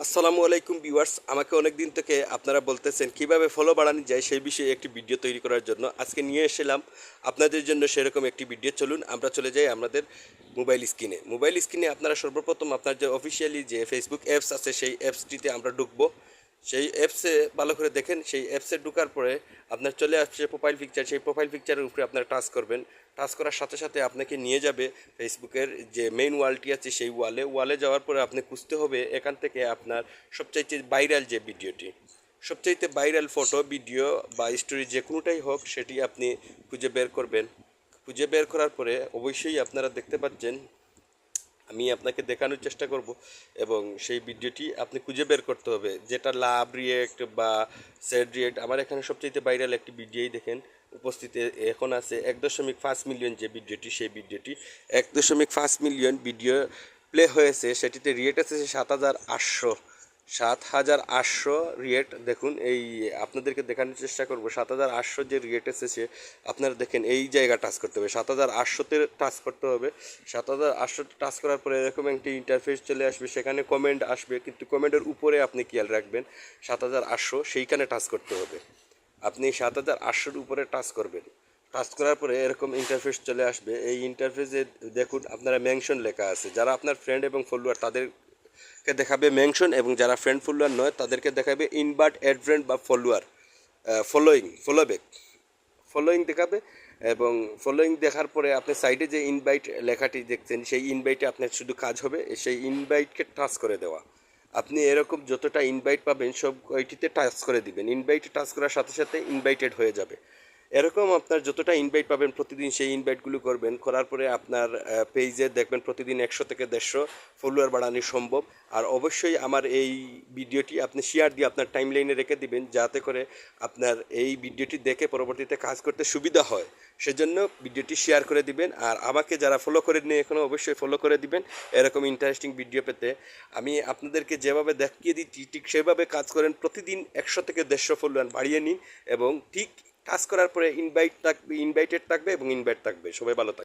আসসালামু আলাইকুম ভিউয়ার্স, আমাকে অনেক দিন থেকে আপনারা বলতেছেন কিভাবে ফলো বাড়ানো যায় সেই বিষয়ে একটি ভিডিও তৈরি করার জন্য আজকে নিয়ে এসেলাম আপনাদের জন্য সেরকম একটি ভিডিও। চলুন আমরা চলে যাই আমাদের মোবাইল স্ক্রিনে আপনারা সর্বপ্রথম আপনার যে অফিসিয়ালি যে ফেসবুক অ্যাপস আছে সেই অ্যাপসটিতে আমরা ঢুকবো। সেই অ্যাপসে ভালো করে দেখেন, সেই অ্যাপসে ঢোকার পরে আপনার চলে আসছে প্রোফাইল পিকচার। সেই প্রোফাইল পিকচারের উপরে আপনারা টাচ করবেন। টাচ করার সাথে সাথে আপনাকে নিয়ে যাবে ফেসবুকের যে মেইন ওয়ালটি আছে সেই ওয়ালে যাওয়ার পরে আপনি খুঁজতে হবে এখান থেকে আপনার সবচাইতে ভাইরাল যে ভিডিওটি, সবচাইতে ভাইরাল ফটো ভিডিও বা স্টোরি যে কোনোটাই হোক সেটি আপনি খুঁজে বের করবেন। খুঁজে বের করার পরে অবশ্যই আপনারা দেখতে পাচ্ছেন, আমি আপনাকে দেখানোর চেষ্টা করব এবং সেই ভিডিওটি আপনি খুঁজে বের করতে হবে যেটা লাভ রিয়েক্ট বা স্যাড রিয়েক্ট। আমার এখানে সবচেয়ে ভাইরাল একটি ভিডিওই দেখেন উপস্থিত এখন আছে 1.5 মিলিয়ন যে ভিডিওটি, সেই ভিডিওটি 1.5 মিলিয়ন ভিডিও প্লে হয়েছে। সেটিতে রিয়েক্ট আছে 7,800 রিয়েক্ট। দেখুন, এই আপনাদেরকে দেখানোর চেষ্টা করব 7,800 যে রিয়েক্ট এসেছে। আপনারা দেখেন এই জায়গা টাচ করতে হবে, 7,800-তে টাচ করতে হবে। 7,800-তে টাচ করার পরে এরকম একটি ইন্টারফেস চলে আসবে, সেখানে কমেন্ট আসবে, কিন্তু কমেন্টের উপরে আপনি খেয়াল রাখবেন 7,800 সেইখানে টাচ করতে হবে। আপনি 7,800-র উপরে টাচ করবেন। টাচ করার পরে এরকম ইন্টারফেস চলে আসবে। এই ইন্টারফেসে দেখুন আপনারা মেনশন লেখা আছে, যারা আপনার ফ্রেন্ড এবং ফলোয়ার তাদেরকে দেখাবে মেনশন, এবং যারা ফ্রেন্ড ফলোয়ার নয় তাদেরকে দেখাবে ইনভার্ট অ্যাড ফ্রেন্ড বা ফলোয়ার ফলোয়িং দেখাবে। এবং ফলোয়িং দেখার পরে আপনি সাইডে যে ইনভাইট লেখাটি দেখছেন সেই ইনভাইটে আপনার শুধু কাজ হবে সেই ইনভাইটকে টাচ করে দেওয়া। আপনি এরকম যতটা ইনভাইট পাবেন সব কয়টিতে টাচ করে দিবেন। ইনভাইটে টাচ করার সাথে সাথে ইনভাইটেড হয়ে যাবে। এরকম আপনার যতটা ইনভাইট পাবেন প্রতিদিন সেই ইনভাইটগুলো করবেন। করার পরে আপনার পেজে দেখবেন প্রতিদিন 100 থেকে 150 ফলোয়ার বাড়ানো সম্ভব। আর অবশ্যই আমার এই ভিডিওটি আপনি শেয়ার দিয়ে আপনার টাইম লাইনে রেখে দিবেন, যাতে করে আপনার এই ভিডিওটি দেখে পরবর্তীতে কাজ করতে সুবিধা হয়। সেজন্য ভিডিওটি শেয়ার করে দিবেন। আর আমাকে যারা ফলো করে নিয়ে এখনও অবশ্যই ফলো করে দিবেন এরকম ইন্টারেস্টিং ভিডিও পেতে। আমি আপনাদেরকে যেভাবে দেখিয়ে দিচ্ছি ঠিক সেভাবে কাজ করেন। প্রতিদিন 100 থেকে 150 ফলোয়ার বাড়িয়ে নিন এবং ঠিক কাজ করার পরে ইনভাইটেড থাকবে এবং ইনভাইট থাকবে। সবাই ভালো থাকবে।